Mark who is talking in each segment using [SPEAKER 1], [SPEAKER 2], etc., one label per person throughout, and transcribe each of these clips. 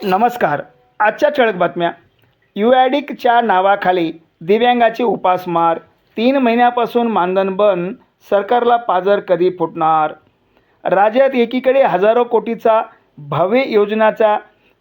[SPEAKER 1] नमस्कार. आजच्या ठळक बातम्या. युॲडिकच्या नावाखाली दिव्यांगाची उपासमार, 3 महिन्यापासून मानधन बंद, सरकारला पाझर कधी फुटणार? राज्यात एकीकडे हजारो कोटीचा भव्य योजनाचा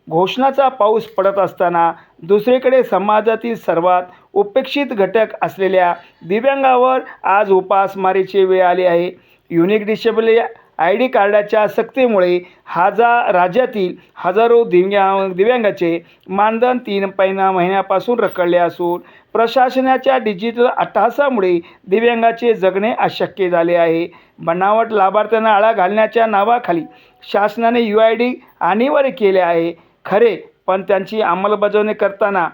[SPEAKER 1] घोषणाचा पाऊस पडत असताना दुसरीकडे समाजातील सर्वात उपेक्षित घटक असलेल्या दिव्यांगावर आज उपासमारीची वेळ आली आहे. युनिक डिसेबल ID कार्डाच्या सक्तीमुळे राज्यातील हजारो दिव्यांगाचे मानधन 3 महिन्यापासून रखडले असून प्रशासनाच्या डिजिटल अट्टहासामुळे दिव्यांगाचे जगणे अशक्य झाले आहे. बनावट लाभार्थ्यांना आळा घालण्याच्या नावाखाली शासनाने UID अनिवार्य केले आहे खरे, पण त्यांची अंमलबजावणी करताना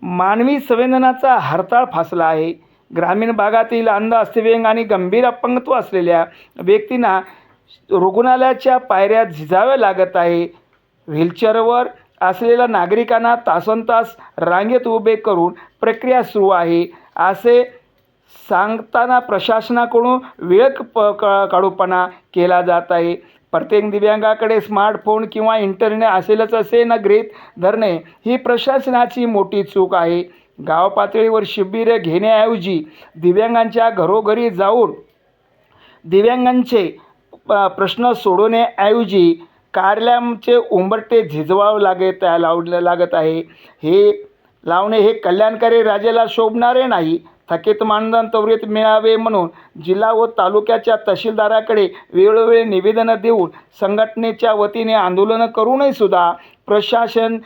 [SPEAKER 1] मानवी संवेदनाचा हरताळ फासला आहे. ग्रामीण भागातील अंध, अस्थिव्यंग आणि गंभीर अपंगत्व असलेल्या व्यक्तींना रुग्णालयाच्या पायऱ्या झिजाव्या लागत आहे. व्हीलचेअरवर असलेल्या नागरिकांना तासनतास रांगेत उभे करून प्रक्रिया सुरू आहे असे सांगताना प्रशासनाकडून काढूपणा केला जात आहे. प्रत्येक दिव्यांगाकडे स्मार्टफोन किंवा इंटरनेट असेलच असे न गृहीत धरणे ही प्रशासनाची मोठी चूक आहे. गाव पातळीवर शिबिरे घेण्याऐवजी दिव्यांगांच्या घरोघरी जाऊन दिव्यांगांचे प्रश्न सोडवण्याऐवजी कार्यालयाचे उंबरठे झिजवावे लागत आहे. हे कल्याणकारी राज्याला शोभणारे नाही. थकीत मानधन त्वरित मिळावे म्हणून जिल्हा व तालुक्याच्या तहसीलदाराकडे वेळोवेळी निवेदनं देऊन संघटनेच्या वतीने आंदोलनं करूनही सुद्धा प्रशासन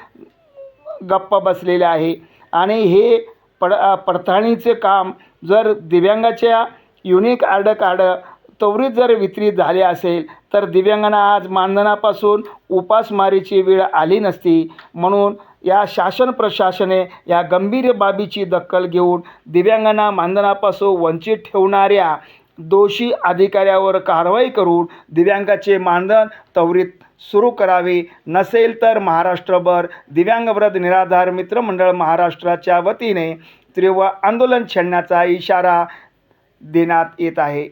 [SPEAKER 1] गप्प बसलेले आहे. आणि हे पडताळणीचे काम जर दिव्यांगाच्या युनिक कार्ड त्वरित जर वितरित झाले असेल तर दिव्यांगांना आज मानधनापासून उपासमारीची वेळ आली नसती. म्हणून या शासन प्रशासने या गंभीर बाबीची दखल घेऊन दिव्यांगांना मानधनापासून वंचित ठेवणाऱ्या दोषी अधिकाऱ्यावर कारवाई करून दिव्यांगाचे मानधन त्वरित सुरू करावे. नसेल तर महाराष्ट्रभर दिव्यांगवृद्ध निराधार मित्रमंडळ महाराष्ट्राच्या वतीने तीव्र आंदोलन छेडण्याचा इशारा देण्यात येत आहे.